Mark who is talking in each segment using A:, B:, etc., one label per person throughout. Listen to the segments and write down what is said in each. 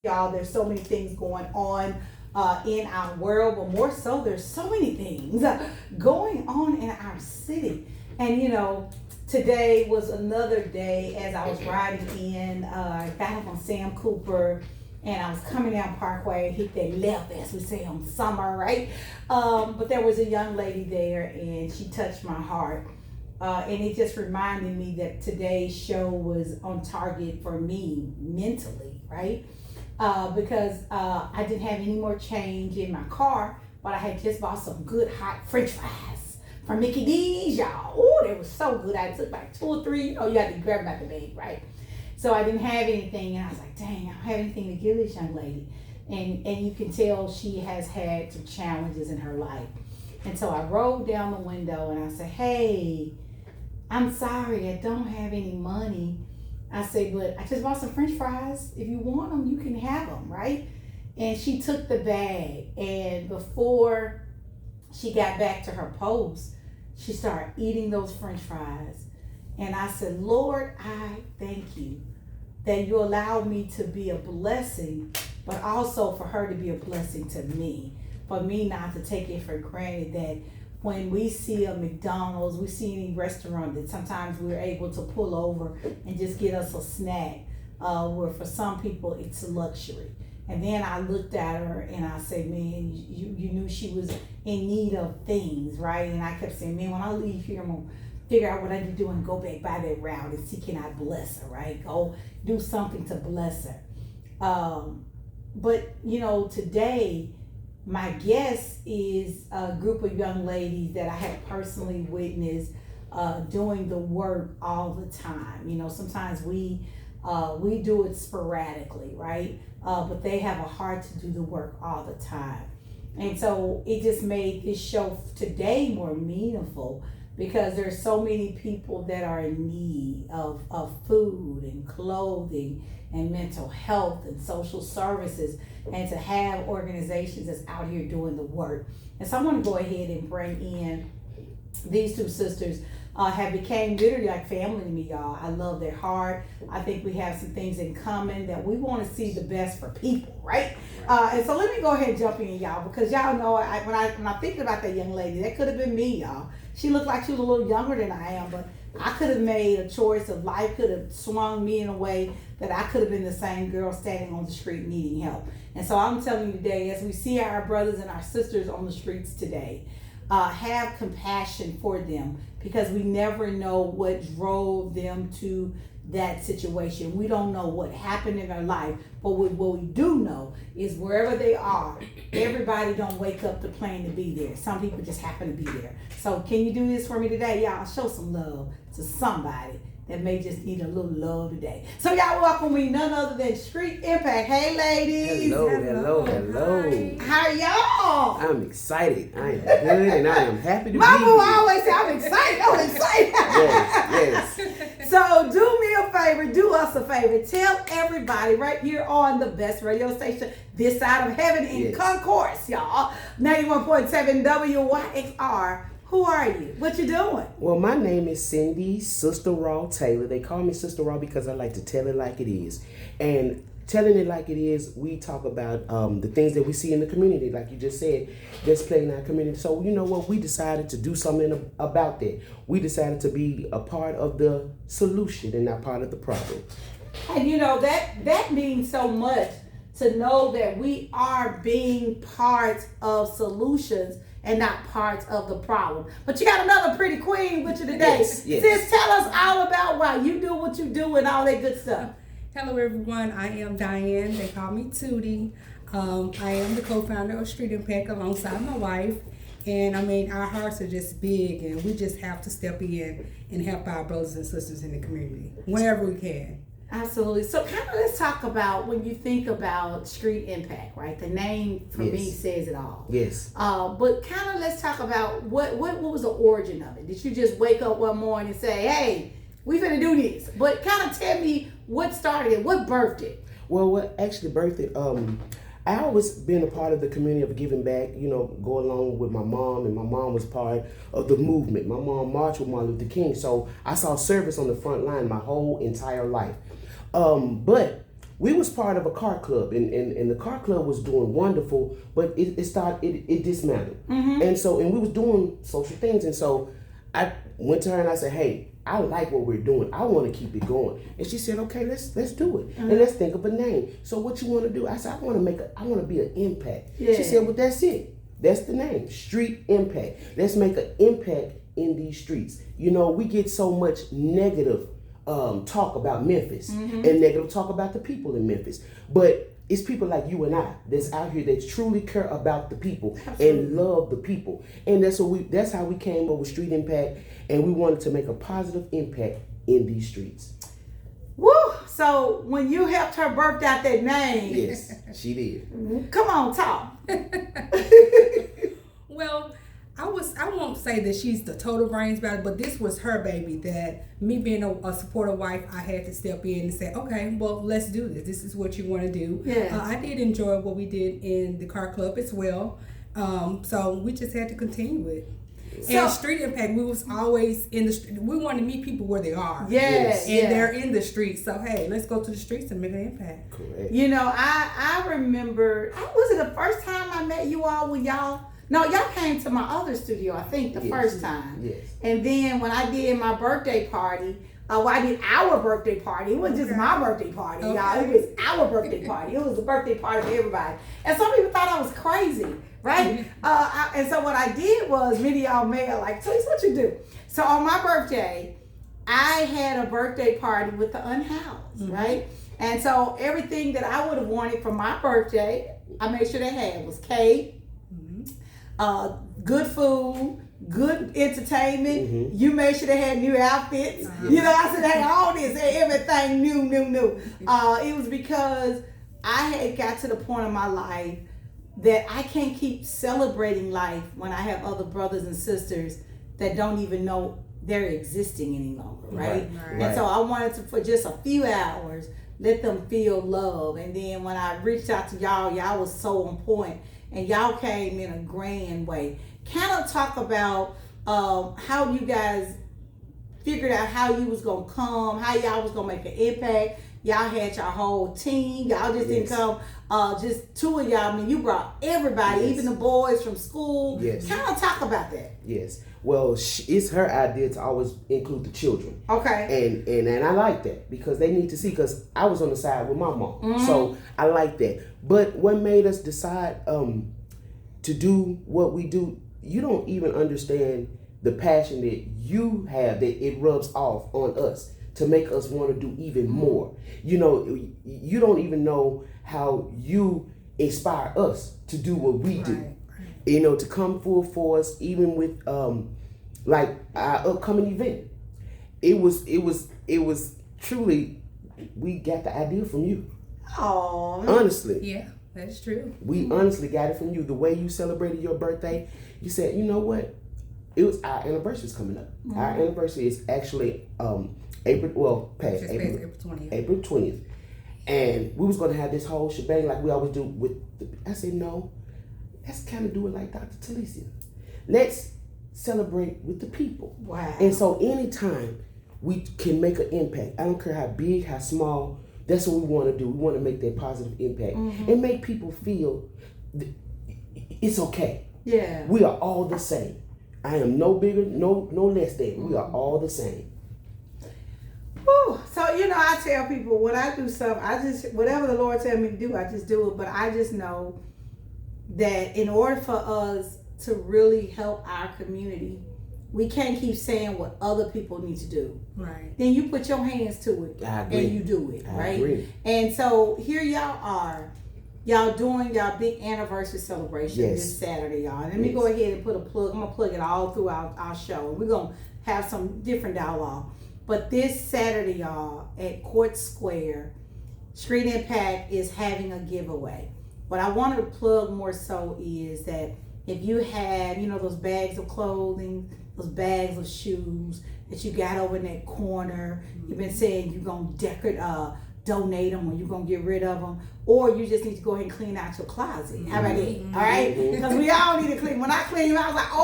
A: Y'all, there's so many things going on in our world, but more so, there's so many things going on in our city. And today was another day as I was riding in, got up on Sam Cooper, and I was coming down Parkway, hit that left, as we say on summer, right? But there was a young lady there, and she touched my heart. And it just reminded me that today's show was on target for me mentally, right? Because I didn't have any more change in my car, but I had just bought some good hot French fries from Mickey D's, y'all. Oh, they were so good. I took like 2 or 3. You had to grab them out the bag, right? So I didn't have anything, and I was like, dang, I don't have anything to give this young lady. And you can tell she has had some challenges in her life. And so I rolled down the window and I said, hey, I'm sorry, I don't have any money. I said, but I just bought some French fries. If you want them, you can have them, right? And she took the bag, and before she got back to her post, she started eating those French fries. And I said, Lord, I thank you that you allowed me to be a blessing, but also for her to be a blessing to me, for me not to take it for granted that when we see a McDonald's, we see any restaurant, that sometimes we're able to pull over and just get us a snack, where for some people it's a luxury. And then I looked at her and I said, man, you knew she was in need of things, right? And I kept saying, man, when I leave here, I'm going to figure out what I need to do and go back by that route and see can I bless her, right? Go do something to bless her. But today, my guest is a group of young ladies that I have personally witnessed doing the work all the time. Sometimes we do it sporadically, right? But they have a heart to do the work all the time. And so it just made this show today more meaningful because there's so many people that are in need of food and clothing and mental health and social services, and to have organizations that's out here doing the work. And so I want to go ahead and bring in these two sisters. Have became literally like family to me, y'all. I love their heart. I think we have some things in common that we want to see the best for people, right? And so let me go ahead and jump in, y'all, because y'all know when I think about that young lady, that could have been me, y'all. She looked like she was a little younger than I am, but I could have made a choice of life could have swung me in a way that I could have been the same girl standing on the street needing help. And so I'm telling you today, as we see our brothers and our sisters on the streets today, have compassion for them, because we never know what drove them to that situation. We don't know what happened in their life, but what we do know is wherever they are, everybody don't wake up to plan to be there. Some people just happen to be there. So can you do this for me today? Y'all show some love to somebody that may just need a little love today. So y'all welcome me none other than Street M-Pact. Hey ladies.
B: Hello.
A: How are y'all?
B: I'm excited. I am good and I am happy to be here.
A: My boo always say I'm excited.
B: Yes.
A: So do me a favor, do us a favor. Tell everybody right here on the best radio station this side of heaven in Concourse, y'all. 91.7 WYXR. Who are you? What you doing?
B: Well, my name is Cindy Sister Raw Taylor. They call me Sister Raw because I like to tell it like it is. And telling it like it is, we talk about the things that we see in the community, like you just said, that's playing in our community. So you know what? We decided to do something about that. We decided to be a part of the solution and not part of the problem.
A: And that means so much to know that we are being part of solutions and not parts of the problem. But you got another pretty queen with you today.
B: Yes.
A: Sis, tell us all about why you do what you do and all that good stuff.
C: Hello everyone, I am Diane. They call me Tootie. I am the co-founder of Street M-Pact alongside my wife. And our hearts are just big, and we just have to step in and help our brothers and sisters in the community wherever we can.
A: Absolutely. So kind of let's talk about when you think about Street M-Pact, right? The name for me says it all.
B: Yes.
A: But kind of let's talk about what was the origin of it? Did you just wake up one morning and say, hey, we finna do this? But kind of tell me what started it, what birthed it?
B: Well, what actually birthed it, I always been a part of the community of giving back, go along with my mom, and my mom was part of the movement. My mom marched with Martin Luther King, so I saw service on the front line my whole entire life. But we was part of a car club, and the car club was doing wonderful, but it dismantled. And we was doing social things, and so I went to her and I said, hey, I like what we're doing. I want to keep it going. And she said, okay, let's do it. And let's think of a name. So what you want to do? I said, I want to be an impact.
A: Yeah.
B: She said, well, that's it. That's the name, Street Impact. Let's make an impact in these streets. You know, we get so much negative talk about Memphis and negative talk about the people in Memphis. But it's people like you and I that's out here that truly care about the people and love the people. And that's how we came up with Street Impact, and we wanted to make a positive impact in these streets.
A: Woo! So when you helped her birth out that name,
B: Yes, she did.
A: Come on, talk.
C: Well, I won't say that she's the total brains about it, but this was her baby that me being a supportive wife, I had to step in and say, okay, well, let's do this. This is what you want to do.
A: Yeah.
C: I did enjoy what we did in the car club as well. So we just had to continue it. And Street Impact, we was always in the street. We want to meet people where they are.
A: Yes.
C: And they're in the streets. So, hey, let's go to the streets and make an impact.
B: Correct.
A: You know, I remember, was it the first time I met you all with y'all? No, y'all came to my other studio, I think, the first time.
B: Yes.
A: And then when I did my birthday party, I did our birthday party. It wasn't just my birthday party, y'all. It was our birthday party. It was a birthday party for everybody. And some people thought I was crazy, right? And so what I did was, many of y'all may have like, Tulisa, what you do? So on my birthday, I had a birthday party with the unhoused, right? And so everything that I would have wanted for my birthday, I made sure they had was cake, good food, good entertainment. You made sure they had new outfits. You know, I said, hey, all this, everything new. It was because I had got to the point in my life that I can't keep celebrating life when I have other brothers and sisters that don't even know they're existing any longer, right? And so I wanted to, for just a few hours, let them feel love. And then when I reached out to y'all was so on point. And y'all came in a grand way. Kind of talk about how you guys figured out how you was going to come, how y'all was going to make an impact. Y'all had your whole team. Y'all just didn't come, just two of y'all. I mean, you brought everybody, even the boys from school. Kind of talk about that.
B: Yes. Well, it's her idea to always include the children.
A: Okay.
B: And I like that because they need to see, because I was on the side with my mom. So I like that. But what made us decide to do what we do, you don't even understand the passion that you have, that it rubs off on us to make us want to do even more. You know, you don't even know how you inspire us to do what we do. You know, to come full force, even with like our upcoming event. It was truly, we got the idea from you.
A: Oh,
B: honestly.
C: Yeah, that's true.
B: We honestly got it from you. The way you celebrated your birthday, you said, you know what? It was our anniversary's coming up. Our anniversary is actually April 20th. And we was gonna have this whole shebang like we always do with I said, no, let's kind of do it like Dr. Tulisa. Let's celebrate with the people.
A: Wow.
B: And so anytime we can make an impact, I don't care how big, how small, that's what we want to do. We want to make that positive impact and make people feel it's okay.
A: Yeah.
B: We are all the same. I am no bigger, no less than. We are all the same.
A: Whew. So, you know, I tell people when I do stuff, whatever the Lord tells me to do, I just do it. But I just know that in order for us to really help our community, we can't keep saying what other people need to do.
C: Right.
A: Then you put your hands to it and you do it, right?
B: I agree.
A: And so here y'all are. Y'all doing y'all big anniversary celebration this Saturday, y'all. Let me go ahead and put a plug. I'm going to plug it all throughout our show. We're going to have some different dialogue. But this Saturday, y'all, at Court Square, Street Impact is having a giveaway. What I want to plug more so is that if you have, you know, those bags of clothing, those bags of shoes that you got over in that corner, you've been saying you're going to donate them or you're going to get rid of them, or you just need to go ahead and clean out your closet. How about that? All right? Because we all need to clean. When I clean, I was like,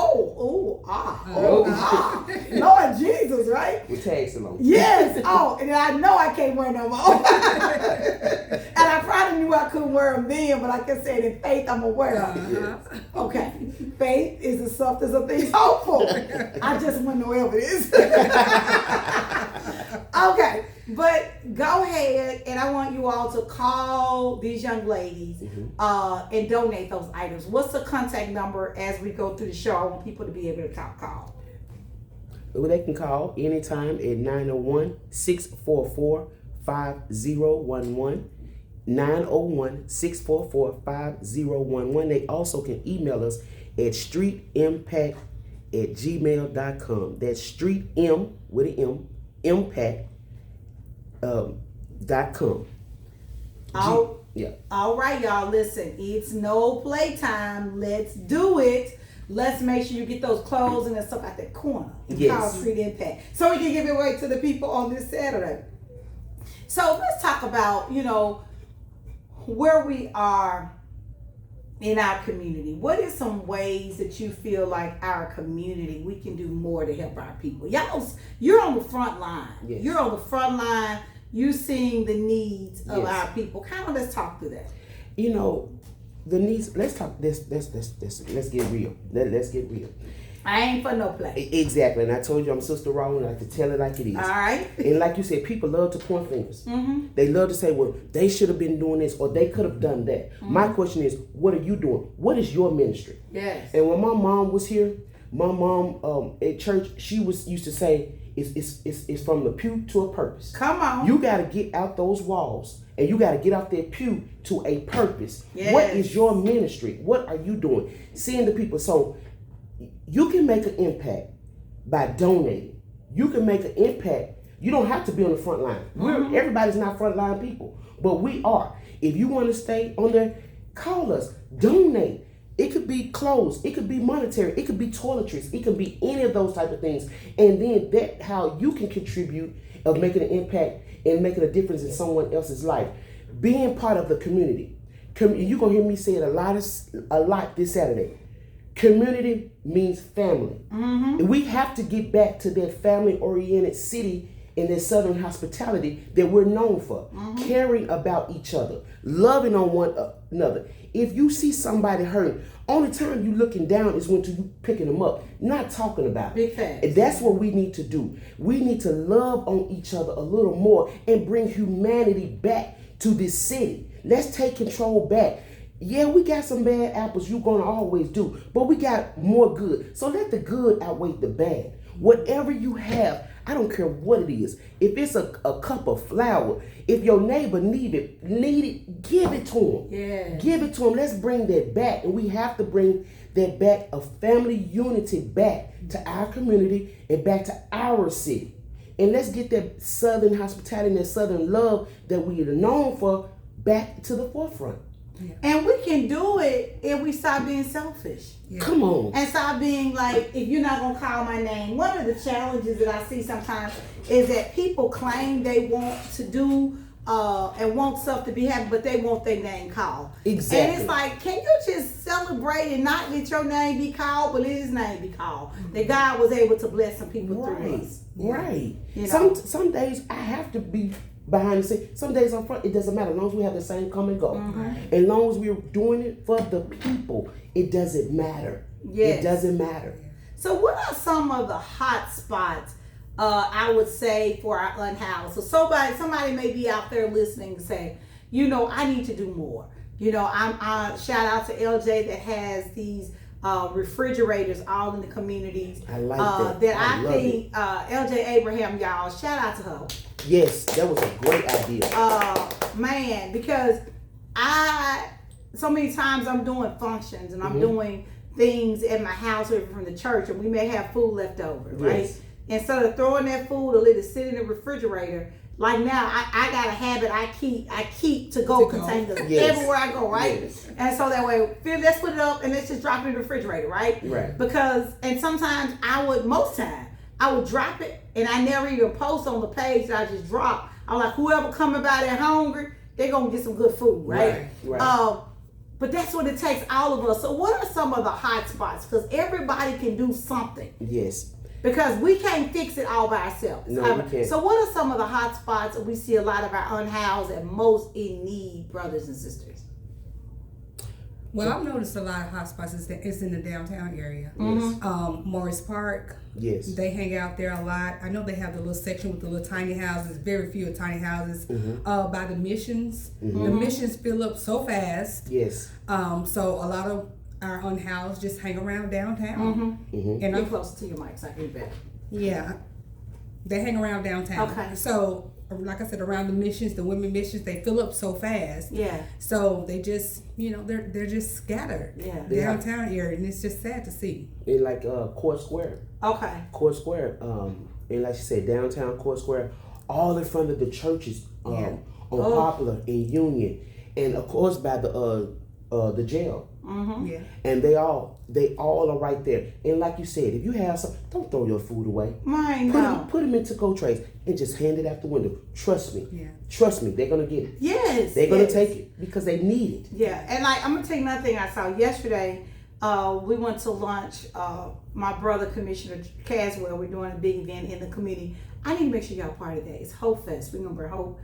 A: Lord Jesus, right?
B: With tags along.
A: Yes. Oh, and I know I can't wear no more. And I probably knew I couldn't wear them then, but like I said, in faith, I'm going to wear them. Okay. Faith is the substance of things hopeful. I just want to know evidence. Okay. But go ahead, and I want you all to call these young ladies and donate those items. What's the contact number as we go through the show? I want people to be able to call.
B: Well, they can call anytime at 901-644-5011. 901-644-5011. They also can email us at streetimpact@gmail.com. That's street M with an M, impact. .com.
A: All right, y'all. Listen, it's no playtime. Let's do it. Let's make sure you get those clothes and that stuff out that corner. Call Street Impact, so we can give it away to the people on this Saturday. So let's talk about, where we are in our community. What is some ways that you feel like our community, we can do more to help our people? You're on the front line.
B: Yes.
A: You're on the front line. You seeing the needs of our people. Let's talk through that.
B: The needs. Let's talk. Let's get real. Let's get real.
A: I ain't for no play.
B: Exactly. And I told you I'm Sister Raw, and I like to tell it like it is.
A: All right.
B: And like you said, people love to point fingers. They love to say, well, they should have been doing this or they could have done that. My question is, what are you doing? What is your ministry?
A: Yes.
B: And when my mom was here, my mom at church, she used to say, it's from the pew to a purpose.
A: Come on.
B: You got to get out those walls and you got to get out that pew to a purpose.
A: Yes.
B: What is your ministry? What are you doing? Seeing the people. So you can make an impact by donating. You can make an impact. You don't have to be on the front line. Everybody's not front line people, but we are. If you want to stay on there, call us, donate. It could be clothes, it could be monetary, it could be toiletries, it could be any of those type of things. And then that's how you can contribute of making an impact and making a difference in someone else's life. Being part of the community. You're going to hear me say it a lot this Saturday. Community means family. We have to get back to that family-oriented city and that Southern hospitality that we're known for. Caring about each other, loving on one another. If you see somebody hurting, only time you looking down is when you picking them up, not talking about it.
A: Big facts.
B: And that's what we need to do. We need to love on each other a little more and bring humanity back to this city. Let's take control back. Yeah, we got some bad apples, you're going to always do, but we got more good. So let the good outweigh the bad. Whatever you have, I don't care what it is. If it's a cup of flour, if your neighbor need it, give it to him.
A: Yeah.
B: Give it to him. Let's bring that back. And we have to bring that back, of family unity back to our community and back to our city. And let's get that Southern hospitality and that Southern love that we are known for back to the forefront.
A: Yeah. And we can do it if we stop being selfish.
C: Yeah.
B: Come on.
A: And stop being like, if you're not going to call my name. One of the challenges that I see sometimes is that people claim they want to do and want stuff to be happening, but they want their name called.
B: Exactly.
A: And it's like, can you just celebrate and not let your name be called, but let his name be called? That God was able to bless some people through this.
B: Right.
A: You know?
B: Some days I have to be behind the scenes. Some days up front, it doesn't matter. As long as we have the same come and go. As long as we're doing it for the people, it doesn't matter.
A: Yes.
B: It doesn't matter.
A: So what are some of the hot spots, I would say, for our unhoused? So somebody may be out there listening and say, I need to do more. I shout out to LJ that has these refrigerators all in the communities.
B: I like that.
A: I think LJ Abraham, y'all, shout out to her.
B: Yes, that was a great idea.
A: Man, because so many times I'm doing functions and I'm doing things at my house or from the church, and we may have food left over, right?
B: Yes.
A: Instead of throwing that food or let it sit in the refrigerator, like now I got a habit I keep to-go containers everywhere I go, right?
B: Yes.
A: And so that way, let's put it up and let's just drop it in the refrigerator, right?
B: Right.
A: Because, and sometimes most times I would drop it and I never even post on the page that I just dropped. I'm like, whoever coming by there hungry, they're gonna get some good food, right?
B: Right.
A: But that's what it takes, all of us. So what are some of the hot spots? Because everybody can do something.
B: Yes.
A: Because we can't fix it all by ourselves.
B: No, we can't.
A: So what are some of the hot spots that we see a lot of our unhoused and most in need brothers and sisters?
C: Well, I've noticed a lot of hotspots is in the downtown area. Morris Park.
B: Yes.
C: They hang out there a lot. I know they have the little section with the little tiny houses. Very few tiny houses. By the missions. The missions fill up so fast.
B: Yes.
C: So a lot of our unhoused just hang around downtown. And
A: You're
C: I'm
A: close to your mic, so I can hear better.
C: Yeah, they hang around downtown.
A: Okay.
C: So, like I said, around the missions, the women missions, they fill up so fast.
A: Yeah.
C: So they just, they're just scattered.
A: Yeah.
C: Downtown area, and it's just sad to see.
B: In like Court Square.
A: Okay.
B: Court Square. And like you said, downtown Court Square, all in front of the churches. On Poplar and Union, and of course by the jail.
C: Yeah.
B: And they all are right there. And like you said, if you have some, don't throw your food away. Put them in to-go trays and just hand it out the window. Trust me.
C: Yeah.
B: Trust me, they're gonna get it.
A: Yes.
B: They're gonna take it because they need it.
A: Yeah, and like I'm gonna tell you another thing I saw yesterday. We went to lunch. My brother, Commissioner Caswell, we're doing a big event in the community. I need to make sure y'all part of that. It's Hope Fest. We're gonna bring Hope.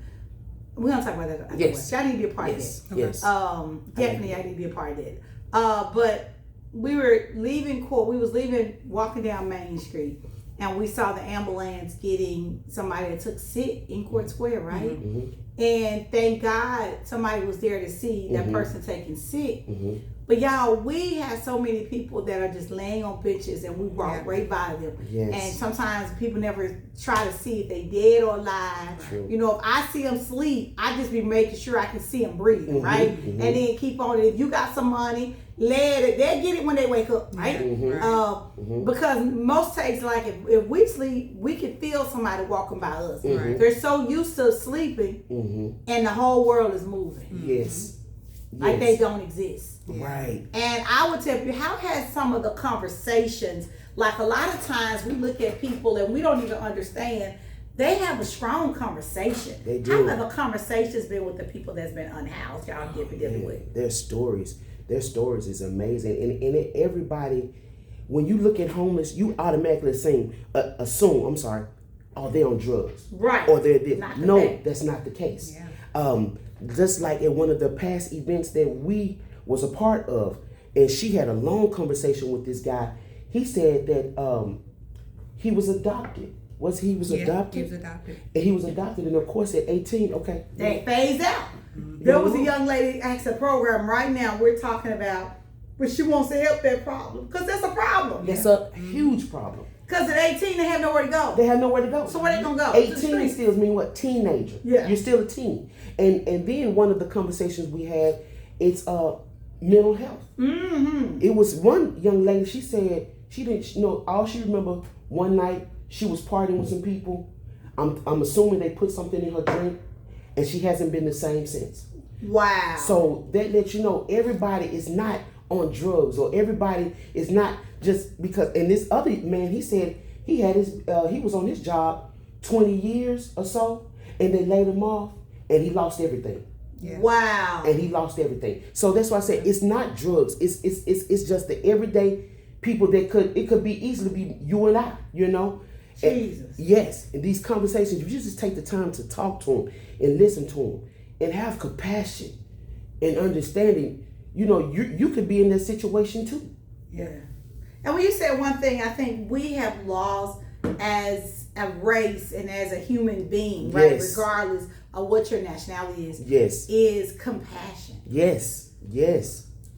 A: We're gonna talk about that afterwards.
B: Yes.
A: Y'all need to be a part of that.
B: Yes.
A: Definitely I need to be a part of that. But we were leaving court. We was walking down Main Street, and we saw the ambulance getting somebody that took sick in Court Square, right? And thank God somebody was there to see that person taking sick. But y'all, we have so many people that are just laying on benches, and we walk right by them.
B: Yes.
A: And sometimes people never try to see if they dead or alive.
B: True.
A: If I see them sleep, I just be making sure I can see them breathing, right? And then keep on it. If you got some money, they'll get it when they wake up, right? Because most takes, like if we sleep, we can feel somebody walking by us. They're so used to sleeping, and the whole world is moving.
B: Yes.
A: Like they don't exist.
B: Right.
A: And I would tell you, how has some of the conversations, like a lot of times we look at people and we don't even understand, they have a strong conversation.
B: They do.
A: How have the conversations been with the people that's been unhoused, y'all dealing with?
B: Their stories is amazing. And everybody, when you look at homeless, you automatically assume, oh, they're on drugs.
A: Right.
B: Or they're this. No,
A: fact.
B: that's not the case.
C: Yeah.
B: Just like at one of the past events that we was a part of, and she had a long conversation with this guy. He said that he was adopted. He was adopted?
C: He was adopted.
B: And he was adopted, and of course at 18, okay.
A: They phased out. There was a young lady asked a program right now we're talking about, but she wants to help that problem, because that's a problem.
B: That's a huge problem.
A: Because at 18, they have nowhere to go.
B: They have nowhere to go.
A: So where they gonna go?
B: 18 still mean what? Teenager.
A: Yeah.
B: You're still a teen. And then one of the conversations we had, it's mental health. It was one young lady, she said she didn't know, all she remember one night she was partying with some people. I'm assuming they put something in her drink, and she hasn't been the same since.
A: Wow.
B: So that lets you know everybody is not on drugs, or everybody is not just because. And this other man, he said he was on his job 20 years or so, and they laid him off, and he lost everything.
C: Yeah.
A: Wow.
B: And he lost everything. So that's why I said it's not drugs. It's just the everyday people that could be easily be you and I,
A: Jesus.
B: Yes. And these conversations, you just take the time to talk to them and listen to them and have compassion and understanding. You could be in that situation too.
A: Yeah. And when you said one thing, I think we have lost as a race and as a human being, right?
B: Yes.
A: Regardless of what your nationality is.
B: Yes.
A: Is compassion.
B: Yes.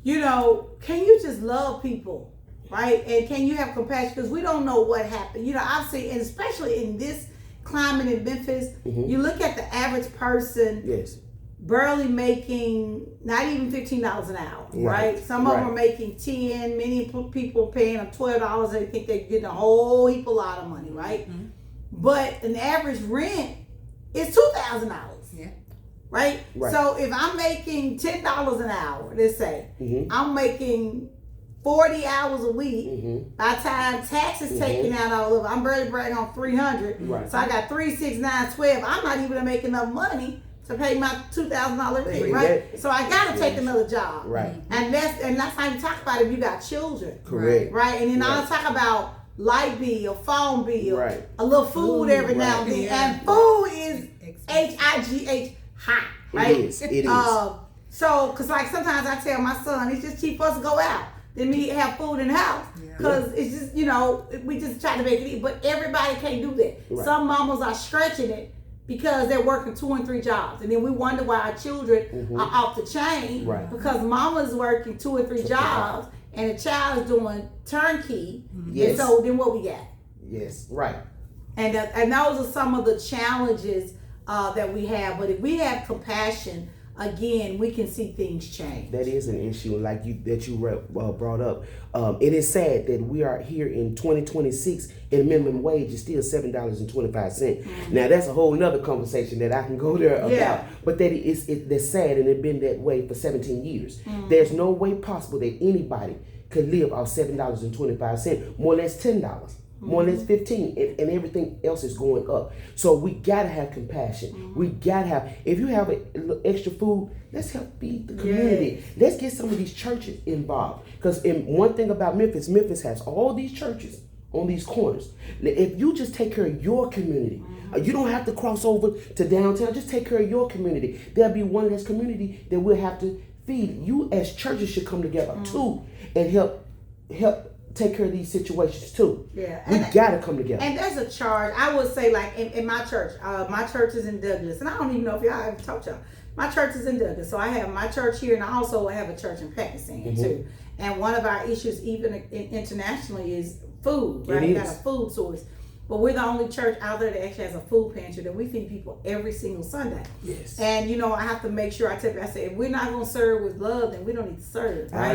A: Can you just love people, right? And can you have compassion? Because we don't know what happened. I've seen, and especially in this climate in Memphis, you look at the average person.
B: Yes.
A: Barely making not even $15 an hour, right? Some of them are making 10. Many people paying them $12. They think they're getting a whole heap, a lot of money, right? But an average rent is $2,000, right? So if I'm making $10 an hour, let's say I'm making 40 hours a week. By the time taxes taken out all of it, I'm barely bragging on 300.
B: Right.
A: So I got 3, 6, 9, 12. I'm not even making enough money to pay my $2,000 rent, right? So I gotta take another job.
B: Right.
A: And that's how you talk about it if you got children.
B: Correct.
A: Right. And then I'll talk about light bill, phone bill,
B: Right.
A: a little food every now and then.
C: Yeah.
A: And food is HIGH hot, right?
B: It is. It is.
A: So, cause like sometimes I tell my son, it's just cheap for us to go out than me to have food in the house. Cause it's just, we just try to make it eat. But everybody can't do that.
B: Right.
A: Some mamas are stretching it because they're working 2 and 3 jobs. And then we wonder why our children are off the chain.
B: Right.
A: Because mama's working 2 and 3 jobs and the child is doing turnkey.
B: Yes.
A: And so then what we got?
B: Yes. Right.
A: And those are some of the challenges that we have. But if we have compassion, again, we can see things change.
B: That is an issue, like you brought up. It is sad that we are here in 2026 and minimum wage is still $7.25. Now that's a whole nother conversation that I can go there about.
A: Yeah.
B: But that's sad, and it's been that way for 17 years. There's no way possible that anybody could live off $7.25, more or less $10. More or less 15, and everything else is going up. So we gotta have compassion. We gotta have. If you have a little extra food, let's help feed the community. Let's get some of these churches involved. Because one thing about Memphis has all these churches on these corners. If you just take care of your community, you don't have to cross over to downtown. Just take care of your community. There'll be one less community that we'll have to feed. You as churches should come together too and help take care of these situations too.
A: Yeah,
B: we gotta come together.
A: And there's a charge. I would say, like in my church is in Douglas, and I don't even know if y'all ever talked to y'all. My church is in Douglas, so I have my church here, and I also have a church in Pakistan too. And one of our issues, even internationally, is food. Right, we got a food source. But we're the only church out there that actually has a food pantry that we feed people every single Sunday.
B: Yes.
A: And I have to make sure I tell people, I say, if we're not going to serve with love, then we don't need to serve. Right?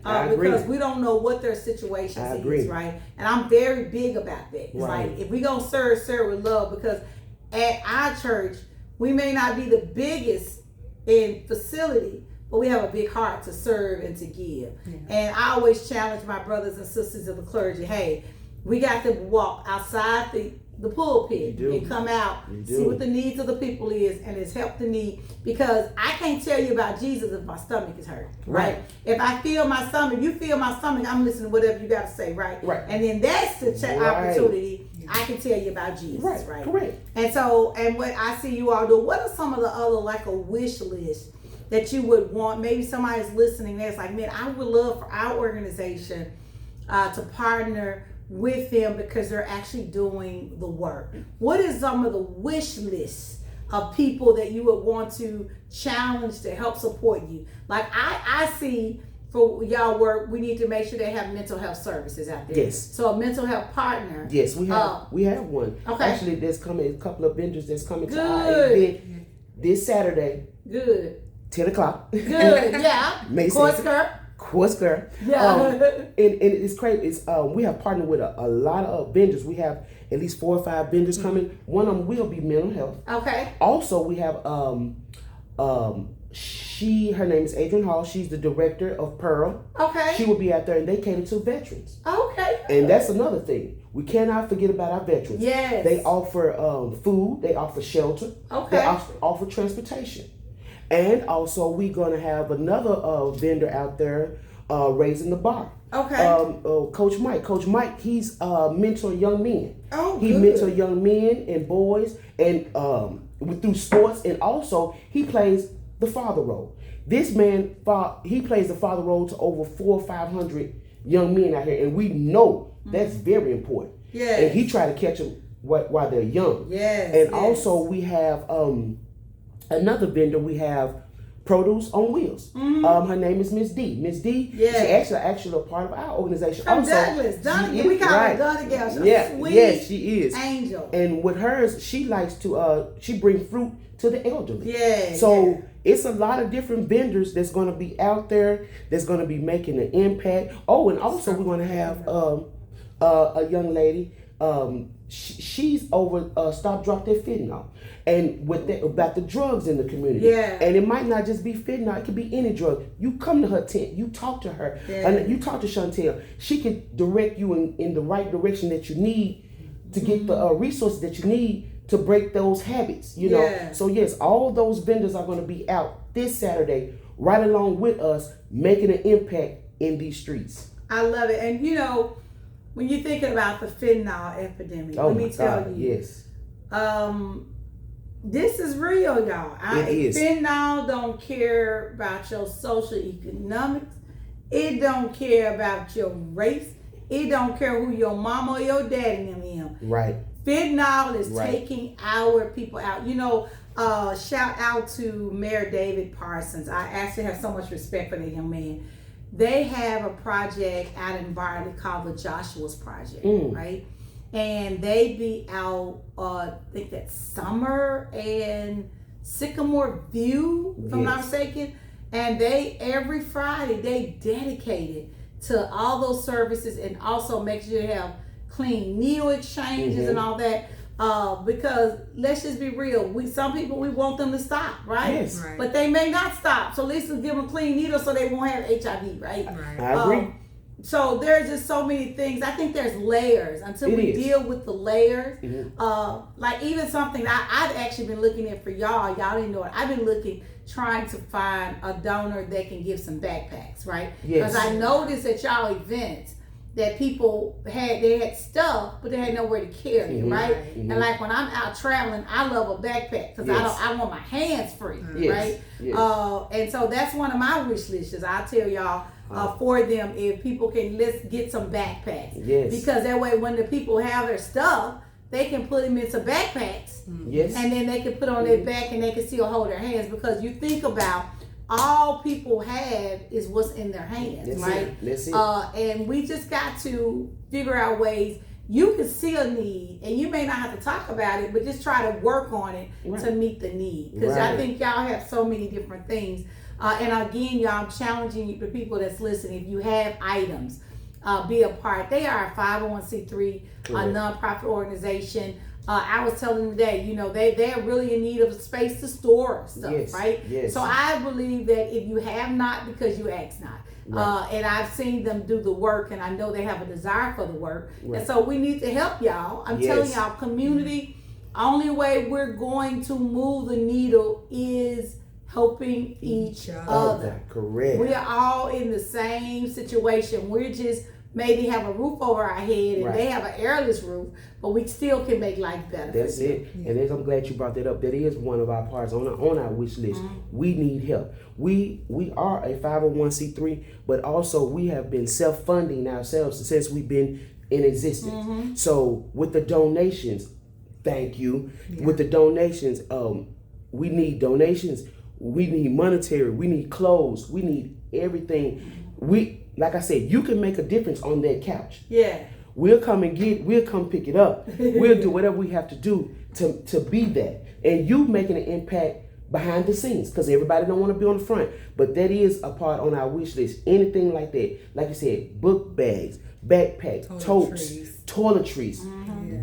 B: I agree.
A: Because we don't know what their situation is, right? And I'm very big about that. It's like, if we're going to serve with love, because at our church, we may not be the biggest in facility, but we have a big heart to serve and to give. Yeah. And I always challenge my brothers and sisters of the clergy, hey, we got to walk outside the pulpit and come out, see what the needs of the people is, and it's help the need. Because I can't tell you about Jesus if my stomach is hurt, right? If I feel my stomach, you feel my stomach, I'm listening to whatever you got to say, right? And then that's the opportunity I can tell you about Jesus, right?
B: Correct.
A: And so, and what I see you all do, what are some of the other, like a wish list that you would want? Maybe somebody's listening that's like, man, I would love for our organization to partner with them because they're actually doing the work. What is some of the wish lists of people that you would want to challenge to help support you? Like I see for y'all work, we need to make sure they have mental health services out there.
B: Yes.
A: So a mental health partner.
B: Yes, we have one.
A: Okay.
B: Actually, there's coming a couple of vendors that's coming to our event this Saturday.
A: Good.
B: 10 o'clock.
A: Good. Yeah.
B: WYXR.
A: Yeah.
B: And it's crazy. It's we have partnered with a lot of vendors. We have at least 4 or 5 vendors coming. One of them will be mental health.
A: Okay.
B: Also, we have her name is Adrienne Hall. She's the director of Pearl.
A: Okay.
B: She will be out there, and they cater to veterans.
A: Okay.
B: And that's another thing. We cannot forget about our veterans.
A: Yes.
B: They offer food. They offer shelter.
A: Okay.
B: They offer transportation. And also, we're going to have another vendor out there raising the bar.
A: Okay.
B: Coach Mike. Coach Mike, he's mentor young men.
A: Oh,
B: he mentor young men and boys and through sports, and also he plays the father role. This man, he plays the father role to over 400 or 500 young men out here, and we know that's very important.
A: Yeah.
B: And he try to catch them while they're young.
A: Yes.
B: And also we have another vendor. We have Produce on Wheels. Her name is Miss D. Miss D.
A: Yeah.
B: She actually a part of our organization.
A: From
B: also,
A: Douglas. Donegal. We call her Donegal. She's a sweet
B: yes, she is.
A: Angel.
B: And with hers, she likes to she brings fruit to the elderly.
A: Yeah.
B: So it's a lot of different vendors that's going to be out there that's going to be making an impact. Oh, and also we're going to have a young lady. she's over Stop Drop That Fentanyl, and with that about the drugs in the community.
A: Yeah.
B: And it might not just be fentanyl; it could be any drug. You come to her tent, you talk to her, and you talk to Chantel. She can direct you in the right direction that you need to get the resources that you need to break those habits. You know.
A: Yeah.
B: So yes, all those vendors are going to be out this Saturday, right along with us, making an impact in these streets.
A: I love it. And you know, when you're thinking about the fentanyl epidemic, let me tell you.
B: Yes.
A: This is real, y'all.
B: It is.
A: Fentanyl don't care about your social economics. It don't care about your race. It don't care who your mama or your daddy them is.
B: Right.
A: Fentanyl is taking our people out. You know, shout out to Mayor David Parsons. I actually have so much respect for that young man. They have a project out in Bartlett called the Joshua's Project, right? And they be out, I think that's Summer and Sycamore View, if I'm not mistaken. And they, every Friday, they dedicated to all those services and also make sure you have clean needle exchanges and all that. Because let's just be real, some people we want them to stop, right?
B: Yes.
C: Right.
A: But they may not stop. So let's give them clean needles so they won't have HIV, right?
B: I agree.
A: So there's just so many things. I think there's layers until we deal with the layers. Like even something I've actually been looking at for y'all. Y'all didn't know it. I've been trying to find a donor that can give some backpacks, right? Because I noticed at y'all events that people had stuff, but they had nowhere to carry it, right? And like when I'm out traveling, I love a backpack because I want my hands free, right? And so that's one of my wish lists. I'll tell y'all for them if people can let's get some backpacks, because that way when the people have their stuff, they can put them into backpacks, and then they can put on their back and they can still hold their hands. Because you think about all people have is what's in their hands, right?
B: That's it.
A: And we just got to figure out ways. You can see a need, and you may not have to talk about it, but just try to work on it to meet the need. Because I think y'all have so many different things. And again, y'all, I'm challenging the people that's listening. If you have items, be a part. They are a 501c3, a nonprofit organization. I was telling them today, you know, they're really in need of a space to store stuff, right? So I believe that if you have not, because you ask not. And I've seen them do the work, and I know they have a desire for the work. And so we need to help y'all. I'm telling y'all, community, only way we're going to move the needle is helping each other.
B: Correct.
A: We are all in the same situation. We're just maybe have a roof over our head and they have an airless roof, but we still can make life better.
B: That's it. And I'm glad you brought that up. That is one of our parts on our wish list. We need help. We are a 501c3, but also we have been self-funding ourselves since we've been in existence. So with the donations, thank you. With the donations, we need donations. We need monetary. We need clothes. We need everything. Like I said, you can make a difference on that couch. We'll come pick it up. We'll do whatever we have to do to be that. And you making an impact behind the scenes, because everybody don't want to be on the front. But that is a part on our wish list. Anything like that. Like you said, book bags, backpacks, totes, toiletries.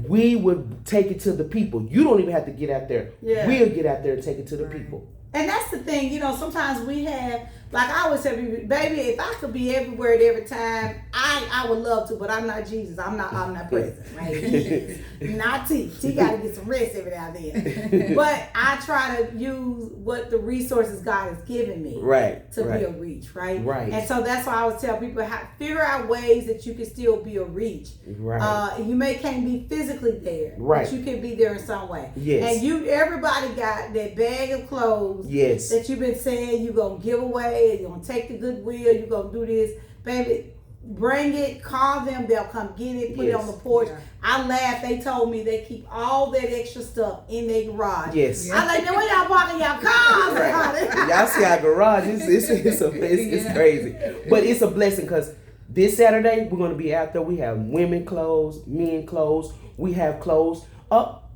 B: We would take it to the people. You don't even have to get out there. We'll get out there and take it to the people.
A: And that's the thing, you know, sometimes we have, like I always tell people, baby, if I could be everywhere at every time, I would love to, but I'm not Jesus. I'm not present, right? He is. Not T. T got to get some rest every now and then. But I try to use what the resources God has given me to be a reach, right? And so that's why I always tell people, figure out ways that you can still be a reach. You can't be physically there, but you can be there in some way. And everybody got that bag of clothes that you've been saying you're going to give away, you're going to take the goodwill, you're going to do this. Baby, bring it, call them, they'll come get it, put it on the porch. I laughed, they told me they keep all that extra stuff in their garage. I like, now where y'all parking y'all cars?
B: Y'all see our garage, it's crazy. But it's a blessing, because this Saturday, we're going to be out there. We have women clothes, men clothes, we have clothes.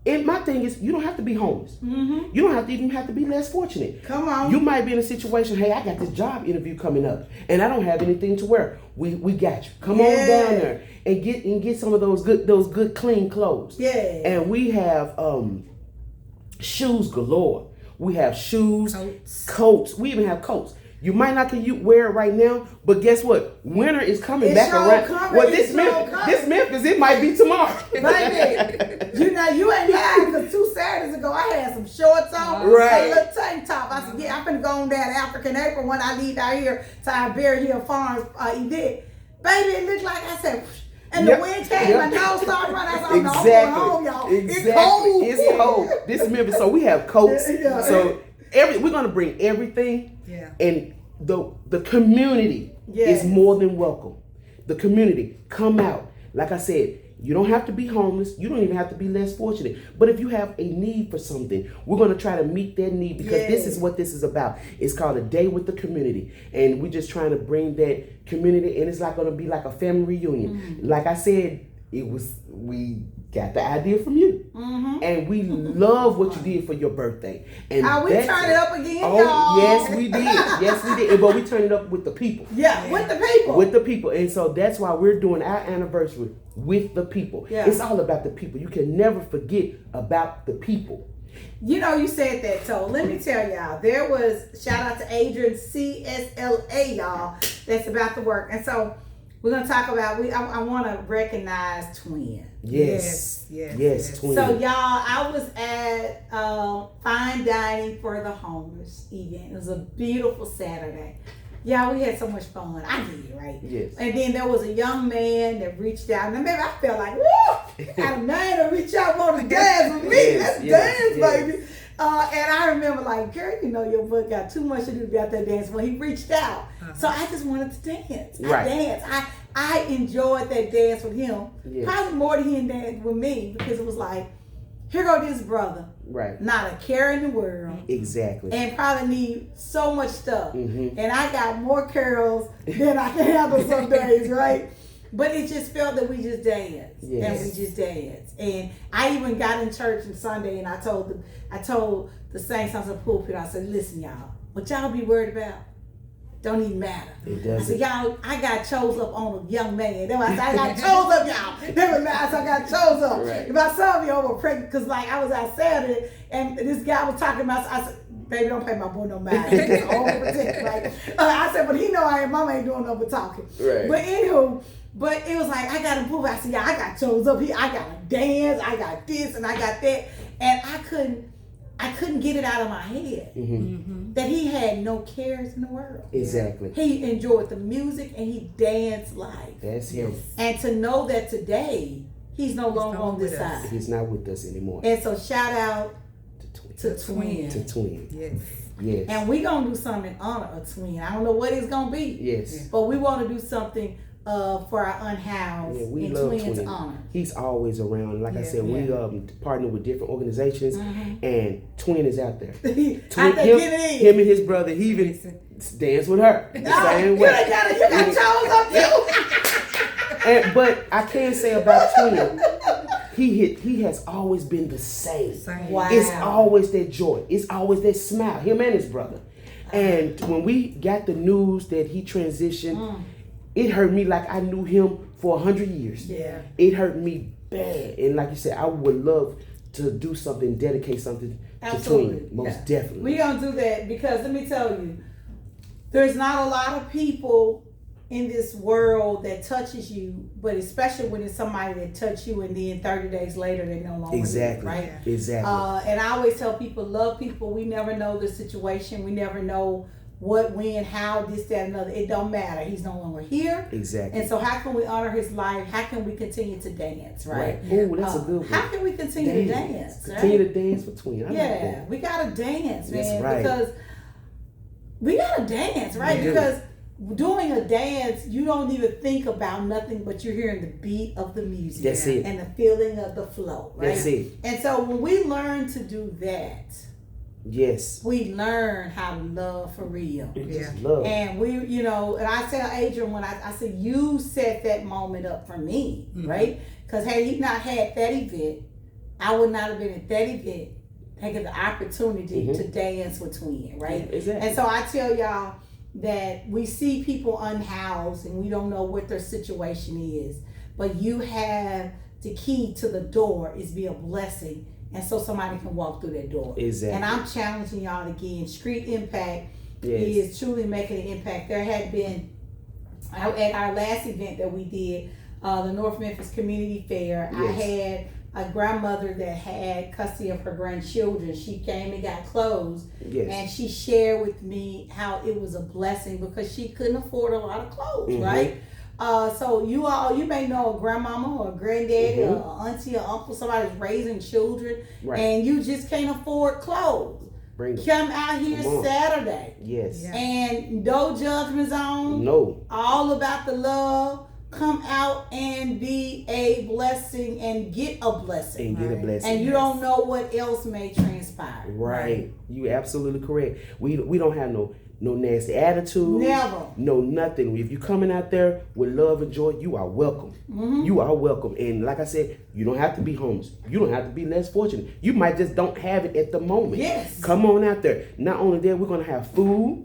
B: And my thing is, you don't have to be homeless. You don't have to even have to be less fortunate.
A: Come on.
B: You might be in a situation, hey, I got this job interview coming up, and I don't have anything to wear. We got you. Come on down there and get some of those good clean clothes.
A: Yeah.
B: And we have shoes galore. We have shoes, coats. We even have coats. You might not can wear it right now, but guess what? Winter is coming back around. Well, this Memphis, it might be tomorrow.
A: Baby, you ain't lying, because 2 Saturdays ago, I had some shorts on,
B: right,
A: a little tank top. I said, I'm finna go on down to African April when I leave out here to our Berry Hill Farms event. Baby, it looked like, I said, and the wind came, my nose started running. I said, I'm going home, y'all. It's cold.
B: It's cold. This is Memphis, so we have coats. So we're gonna bring everything.
C: Yeah.
B: And the community is more than welcome. The community, come out. Like I said, you don't have to be homeless. You don't even have to be less fortunate. But if you have a need for something, we're going to try to meet that need, because this is what this is about. It's called A Day with the Community. And we're just trying to bring that community, and it's like going to be like a family reunion. Like I said, we got the idea from you. And we love what you did for your birthday. And
A: we turned it up again,
B: y'all. Yes, we did. Yes, we did. But we turned it up with the people.
A: Yeah, with the people.
B: With the people. And so that's why we're doing our anniversary with the people. Yeah. It's all about the people. You can never forget about the people.
A: You said that, so let me tell y'all, there was, shout out to Adrian CSLA, y'all, that's about to work. And so we're going to talk about, I want to recognize Twin.
B: Yes, Twin.
A: So y'all, I was at Fine Dining for the Homeless event. It was a beautiful Saturday. Yeah, we had so much fun. I did, right?
B: Yes.
A: And then there was a young man that reached out. And maybe I felt like, woo! Had a man to reach out and want to dance with me. Let's dance, baby. And I remember like, girl, your butt got too much to do about that dance when he reached out. So I just wanted to dance. I danced. I enjoyed that dance with him. Yes. Probably more than he danced with me, because it was like, here go this brother.
B: Right.
A: Not a care in the world.
B: Exactly.
A: And probably need so much stuff. And I got more carols than I can handle some days, right? But it just felt that we just danced. Yes. And we just danced. And I even got in church on Sunday, and I told the saints on the pulpit, I said, listen, y'all, what y'all be worried about don't even matter.
B: It doesn't.
A: I said, y'all, I got chose up on a young man. Then I said, I got chose up, y'all. Never mind, so I got chose up.
B: Right.
A: If I saw me over pregnant, because like I was out Saturday, and this guy was talking about, I said, baby, don't pay my boy no mind. He's overprotected, right? I said, but he know mama ain't doing no but talking.
B: Right.
A: But anywho, but it was like, I got him pulled. I said, yeah, I got chose up here. I got to dance. I got this and I got that. And I couldn't get it out of my head that he had no cares in the world.
B: Exactly.
A: He enjoyed the music and he danced live.
B: That's him.
A: And to know that today he's no longer on this side.
B: He's not with us anymore.
A: And so shout out to Twin.
B: To Twin.
C: Yes.
B: Yes.
A: And we're going to do something in honor of Twin. I don't know what it's going to be.
B: Yes.
A: But we want to do something for our unhoused
B: we
A: in
B: love
A: Twin's
B: Twin.
A: honor.
B: He's always around. Like I said, we partner with different organizations, and Twin is out there.
A: Twin,
B: him and his brother, he even dance with her. The same way.
A: You got chose up too.
B: But I can say about Twin, he has always been the same.
A: Wow.
B: It's always that joy. It's always that smile. Him and his brother. And when we got the news that he transitioned, it hurt me like I knew him for 100 years.
A: Yeah.
B: It hurt me bad. And like you said, I would love to do something, dedicate something to Twin. Most definitely.
A: We're going to do that because let me tell you, there's not a lot of people in this world that touches you, but especially when it's somebody that touched you and then 30 days later they're no longer
B: exactly
A: here, right?
B: Exactly.
A: And I always tell people, love people. We never know the situation. We never know what, when, how, this, that, another. It don't matter. He's no longer here.
B: Exactly.
A: And so how can we honor his life? How can we continue to dance, right?
B: Oh, that's a good one.
A: How can we continue to dance?
B: Continue to dance for Twin.
A: We got to dance, man.
B: That's right.
A: Because we got to dance, right? Because doing a dance, you don't even think about nothing but you're hearing the beat of the music.
B: That's it.
A: And the feeling of the flow, right?
B: That's it.
A: And so when we learn to do that,
B: yes,
A: we learn how to love for real.
B: Just love.
A: And we, and I tell Adrian when I said, you set that moment up for me, right? Because had he not had that event, I would not have been at that event taking the opportunity to dance with twin, right?
B: Yeah, exactly.
A: And so I tell y'all that we see people unhoused and we don't know what their situation is, but you have the key to the door is be a blessing, and so somebody can walk through that door.
B: Exactly.
A: And I'm challenging y'all again. Street Impact
B: Yes.
A: is truly making an impact. There had been at our last event that we did, the North Memphis Community Fair.
B: Yes.
A: I had a grandmother that had custody of her grandchildren. She came and got clothes,
B: Yes.
A: and she shared with me how it was a blessing because she couldn't afford a lot of clothes,
B: Mhm.
A: right? So you may know a grandmama or a granddaddy or an auntie or uncle, somebody's raising children,
B: Right.
A: and you just can't afford clothes.
B: Bring it.
A: Come out here
B: Come on.
A: Saturday,
B: Yes.
C: Yeah.
A: and no judgment zone.
B: No.
A: All about the love. Come out and be a blessing and get a blessing.
B: And get a
C: Right.
B: blessing.
A: And you don't know what else may transpire.
B: Right. You absolutely correct. We don't have no nasty attitude.
A: Never.
B: No nothing. If you coming out there with love and joy, you are welcome.
A: Mm-hmm.
B: You are welcome. And like I said, you don't have to be homeless. You don't have to be less fortunate. You might just don't have it at the moment.
A: Yes.
B: Come on out there. Not only that, we're gonna have food.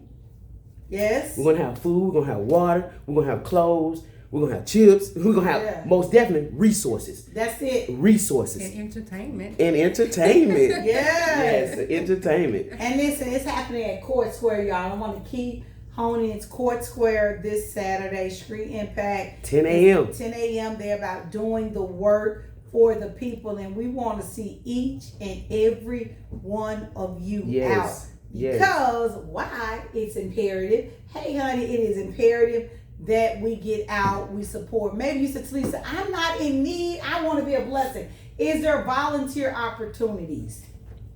A: Yes.
B: We're gonna have food. We're gonna have water. We're gonna have clothes. We're gonna have chips. We're gonna have
A: Yeah.
B: most definitely resources.
A: That's it.
B: Resources.
C: And entertainment.
B: And entertainment.
A: Yes.
B: Yes, entertainment.
A: And listen, it's happening at Court Square, y'all. I want to keep honing. It's Court Square this Saturday. Street Impact.
B: 10 a.m.
A: 10 a.m. They're about doing the work for the people, and we want to see each and every one of you
B: Yes.
A: out.
B: Yes.
A: Because why? It's imperative. Hey, honey, it is imperative that we get out, we support. Maybe you said, Lisa, I'm not in need. I want to be a blessing. Is there volunteer opportunities?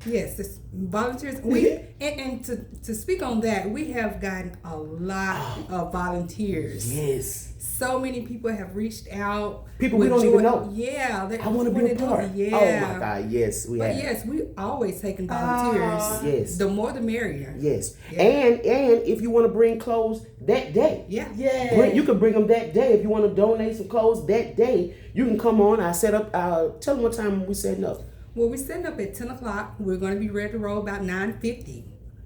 C: Yes, it's volunteers. And to speak on that, we have gotten a lot of volunteers.
B: Yes.
C: So many people have reached out.
B: People we
C: with
B: don't even
C: joy-
B: know.
C: Yeah,
B: I want to be a part.
C: Yeah.
B: Oh my God, yes, we
C: But
B: have.
C: yes, we always taking volunteers.
B: Yes.
C: The more the merrier.
B: Yes.
C: Yeah.
B: And if you want to bring clothes that day,
C: Yeah.
A: Yeah.
B: you can bring them that day. If you want to donate some clothes that day, you can come on. I set up. Tell them what time we setting up.
C: Well, we're setting up at 10 o'clock. We're going to be ready to roll about 9:50.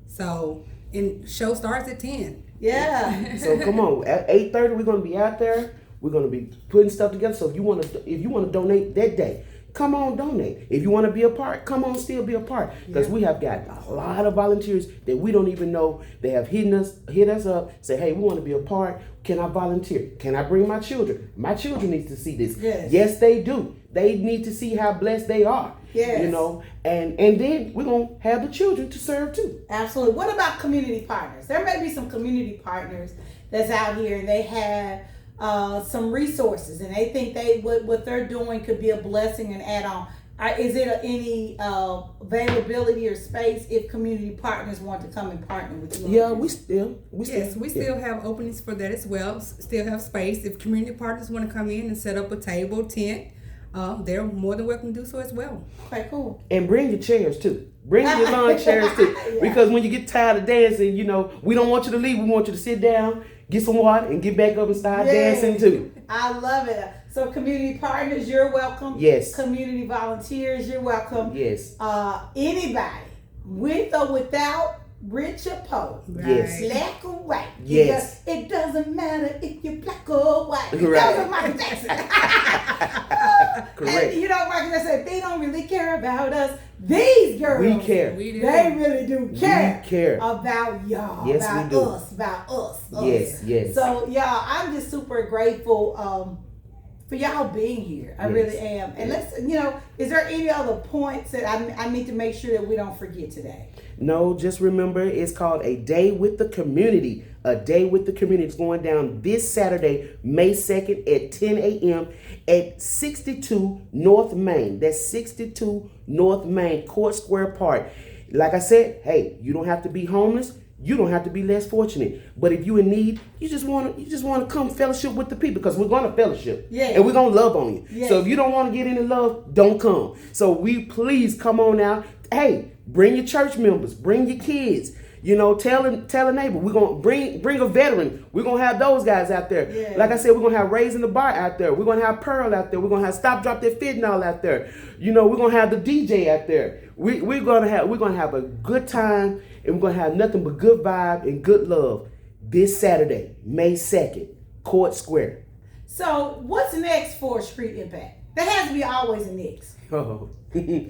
C: So, and show starts at 10.
A: Yeah.
B: So come on. At 8:30, we're gonna be out there. We're gonna be putting stuff together. So if you want to donate that day, come on, donate. If you want to be a part, come on, still be a part. Because we have got a lot of volunteers that we don't even know. They have hit us up, say, hey, we want to be a part. Can I volunteer? Can I bring my children? My children need to see this.
A: Yes.
B: Yes, they do. They need to see how blessed they are.
A: Yes.
B: You know, and then we're gonna have the children to serve too.
A: Absolutely. What about community partners? There may be some community partners that's out here and they have some resources and they think what they're doing could be a blessing and add on. Is it any availability or space if community partners want to come and partner with you?
B: Yeah, we still
C: Still have openings for that as well. Still have space. If community partners want to come in and set up a table, tent, they're more than welcome to do so as well.
A: Okay, cool.
B: And bring your chairs too. Bring your lawn chairs too.
A: Yeah.
B: Because when you get tired of dancing, you know, we don't want you to leave. We want you to sit down, get some water, and get back up and start dancing too.
A: I love it. So community partners, you're welcome.
B: Yes.
A: Community volunteers, you're welcome.
B: Yes.
A: Anybody, with or without, rich or poor,
B: Yes.
A: black or white.
B: Yes.
A: It doesn't matter if you're black or white.
B: Right.
A: That was Michael Jackson.
B: Correct.
A: And you know, Michael Jackson said, they don't really care about us. These girls,
B: We care.
C: We do.
A: they really do care.
B: We care.
A: About y'all,
B: Yes,
A: about
B: we do.
A: us, about us.
B: Yes, yes.
A: So y'all, I'm just super grateful for y'all being here. I
B: Yes.
A: really am. And let's, is there any other points that I need to make sure that we don't forget today?
B: No, just remember it's called A Day with the Community. A Day with the Community is going down this Saturday, May 2nd at 10 a.m. at 62 North Main. That's 62 North Main, Court Square Park. Like I said, hey, you don't have to be homeless. You don't have to be less fortunate. But if you're in need, you just want to come fellowship with the people because we're going to fellowship.
A: Yeah.
B: And we're going to love on you.
A: Yeah.
B: So if you don't want to get any love, don't come. So we please come on out. Hey, bring your church members, bring your kids. You know, tell a neighbor. We're gonna bring a veteran. We're gonna have those guys out there.
A: Yeah.
B: Like I said, we're gonna have Raising the Bar out there. We're gonna have Pearl out there. We're gonna have Stop Drop That Fentanyl out there. You know, we're gonna have the DJ out there. We're gonna have a good time, and we're gonna have nothing but good vibe and good love this Saturday, May 2nd, Court Square.
A: So what's next for Street Impact? There has to be always a next.
B: Oh.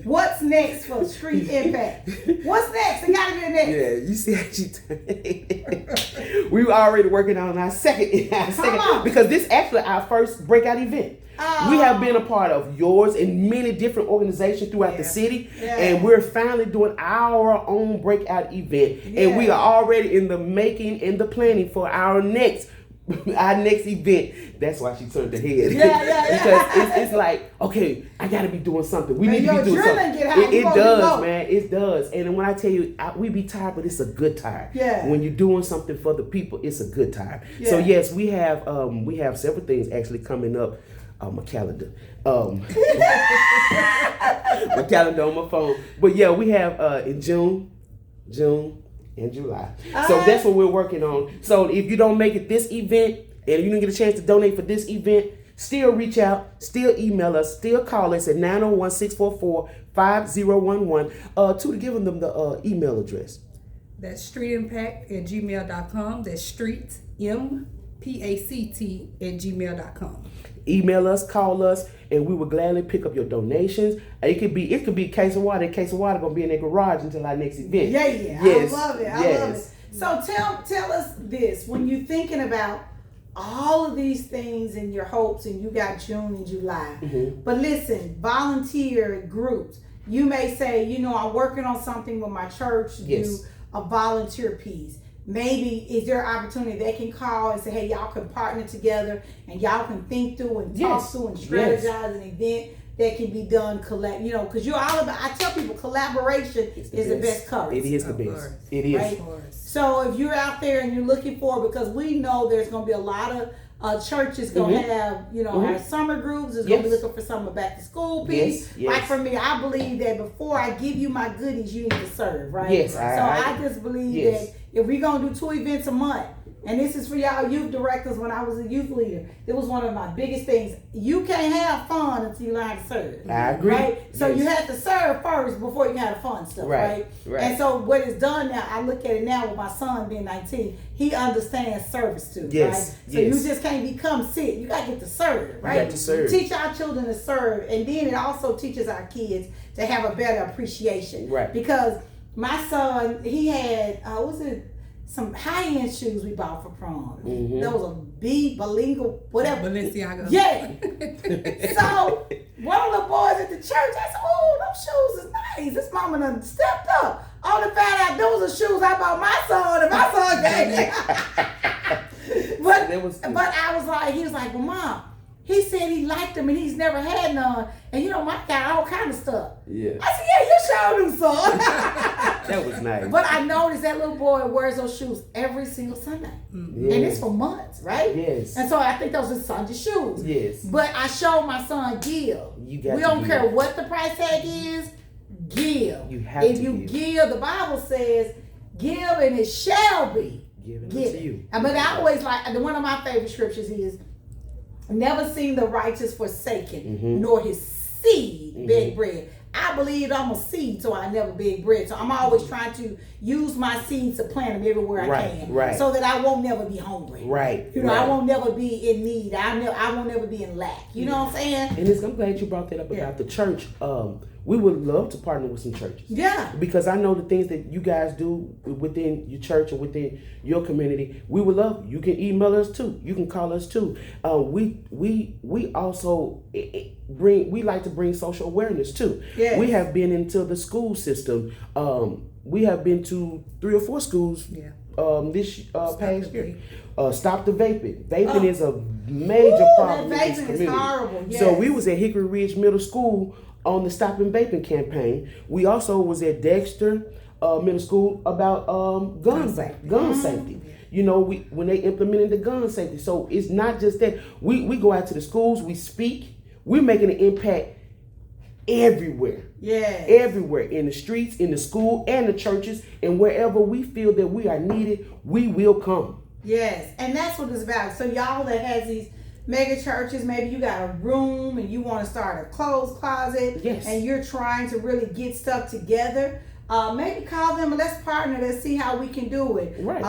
A: What's next for Street Impact? What's next? It gotta be a next.
B: Yeah, you see how she we were already working on our second because this actually our first breakout event.
A: Oh.
B: We have been a part of yours and many different organizations throughout the city, and we're finally doing our own breakout event, and we are already in the making and the planning for our next event. That's why she turned her head. Because it's like, okay, I gotta be doing something. We need to be doing something. It does, man. It does. And when I tell you, we be tired, but it's a good time.
A: Yeah.
B: When you're doing something for the people, it's a good time. Yeah. So yes, we have several things actually coming up. My calendar. My calendar on my phone. But yeah, we have in June, and July. So that's what we're working on. So if you don't make it this event and you didn't get a chance to donate for this event, still reach out, still email us, still call us at 901-644-5011 to give them the email address.
C: That's streetimpact@gmail.com. That's street, MPACT@gmail.com.
B: Email us, call us, and we will gladly pick up your donations. It could be a case of water. A case of water gonna be in their garage until our next event.
A: Yes. I love it. I love it. So tell us this: when you're thinking about all of these things and your hopes, and you got June and July, but listen, volunteer groups. You may say, I'm working on something with my church to do a volunteer piece. Maybe is there an opportunity they can call and say, hey, y'all can partner together and y'all can think through and talk through and strategize an event that can be done because you're all about, I tell people collaboration is the best currency.
B: It is the best. It is.
A: Right? So if you're out there and you're looking for, because we know there's going to be a lot of churches going to have, our summer groups is going to be looking for some back to school piece. Like for me, I believe that before I give you my goodies, you need to serve, right?
B: Yes.
A: So I just believe that if we're going to do 2 events a month, and this is for y'all youth directors, when I was a youth leader, it was one of my biggest things. You can't have fun until you learn how to serve.
B: I agree.
A: Right? So you have to serve first before you can have the fun stuff, right? And so what is done now, I look at it now with my son being 19, he understands service too, right? So you just can't become sick. You got to get to serve, right?
B: You got to serve.
A: Teach our children to serve, and then it also teaches our kids to have a better appreciation.
B: Right.
A: Because my son, he had, some high-end shoes we bought for prom. There was a bilingual, whatever.
C: Balenciaga.
A: Yeah. So one of the boys at the church, I said, "Oh, those shoes is nice. This mama done stepped up." Only found out those are shoes I bought my son, and my son gave me. But I was like, he was like, "Well, Mom," he said he liked them and he's never had none. And my got all kind of stuff. Yeah. I said, "Yeah, you showed him, son."
B: That was nice.
A: But I noticed that little boy wears those shoes every single Sunday. And it's for months, right?
B: Yes.
A: And so I think those are Sunday shoes.
B: Yes.
A: But I showed my son give. We don't care what the price tag is, give.
B: You have
A: if you give, the Bible says, give and it shall be
B: given unto you.
A: But I always one of my favorite scriptures is, never seen the righteous forsaken, nor his seed beg bread. I believe I'm a seed, so I never beg bread. So I'm always trying to use my seeds to plant them everywhere I can, so that I won't never be hungry. Right. I won't never be in need. I won't never be in lack. You know what I'm saying?
B: And I'm glad you brought that up about the church. We would love to partner with some churches. Yeah. Because I know the things that you guys do within your church and within your community. We would love you. You can email us too. You can call us too. We also we like to bring social awareness too. Yes. We have been into the school system. We have been to 3 or 4 schools this past year. Stop the vaping. Vaping is a major problem in this community. Is horrible. Yes. So we was at Hickory Ridge Middle School on the Stop and Vaping campaign. We also was at Dexter Middle School about gun safety. When they implemented the gun safety. So it's not just that. We go out to the schools, we speak, we're making an impact everywhere.
A: Yes.
B: Everywhere, in the streets, in the school, and the churches, and wherever we feel that we are needed, we will come.
A: Yes, and that's what it's about. So y'all that has these mega churches, maybe you got a room and you want to start a clothes closet,
B: Yes.
A: and you're trying to really get stuff together, maybe call them and let's partner. Let's see how we can do it.
B: Right.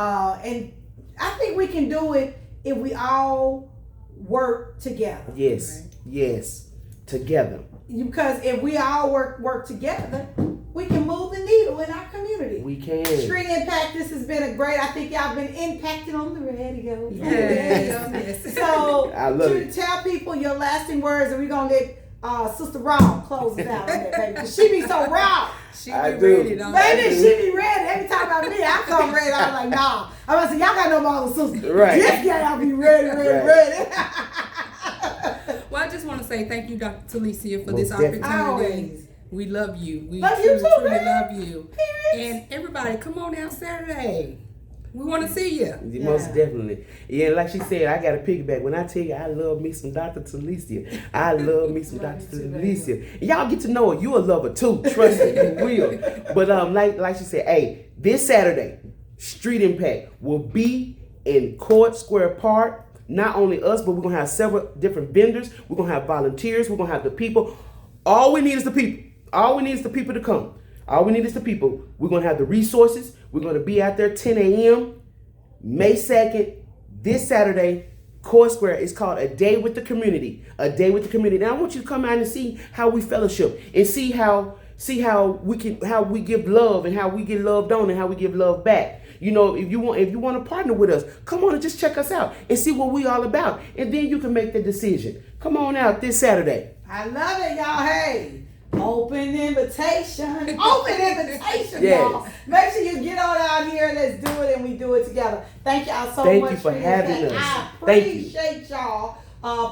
A: And I think we can do it if we all work together.
B: Yes, yes, together.
A: Because if we all work together, we can move the needle in our community.
B: We can.
A: Street Impact, this has been a great, I think y'all been impacted on the radio.
C: Yes.
A: So,
B: I love it.
A: tell people your lasting words, and we're going to let Sister Raw close us out on that, baby. 'Cause she be so raw.
C: She
B: I
C: be
B: do.
C: ready, don't
A: Baby,
C: she?
A: she be ready. Every time I meet her, I come ready. I'm like, nah. I'm going to say, y'all got no more sister.
B: Right.
A: This guy, y'all be ready.
B: Right.
C: Well, I just want to say thank you, Dr. Talicia, for
B: Most
C: this
B: definitely.
C: opportunity.
A: Always.
C: We love you. We
A: Love you too,
C: truly
A: man.
C: love you.
A: Period.
C: And everybody, come on out Saturday. We want to see you.
B: Most definitely. Yeah, like she said, I got to piggyback. When I tell you I love me some Dr. Talicia, I love me some Dr. Talicia. Y'all get to know her. You a lover too. Trust me, you will. But like she said, hey, this Saturday, Street Impact will be in Court Square Park. Not only us, but we're going to have several different vendors. We're going to have volunteers. We're going to have the people. All we need is the people. All we need is the people to come. All we need is the people. We're going to have the resources. We're going to be out there 10 a.m. May 2nd, this Saturday, Court Square. It's called A Day with the Community. A Day with the Community. Now I want you to come out and see how we fellowship and see how we give love and how we get loved on and how we give love back. You know, if you want to partner with us, come on and just check us out and see what we all about. And then you can make the decision. Come on out this Saturday.
A: I love it, y'all. Hey, open invitation. Open invitation,
B: Yes.
A: y'all. Make sure you get on out here and let's do it, and we do it together. Thank y'all so
B: Thank
A: much
B: you for
A: this.
B: having us.
A: I
B: Thank you.
A: appreciate y'all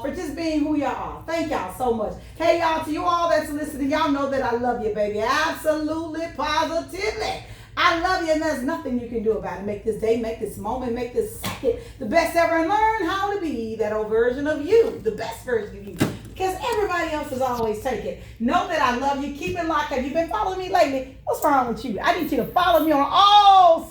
A: for just being who y'all are. Thank y'all so much. Hey, y'all, to you all that's listening, y'all know that I love you, baby. Absolutely, positively. I love you, and there's nothing you can do about it. Make this day, make this moment, make this second the best ever, and learn how to be that old version of you, the best version of you. Because everybody else is always taken. Know that I love you. Keep it locked. Have you been following me lately? What's wrong with you? I need you to follow me on all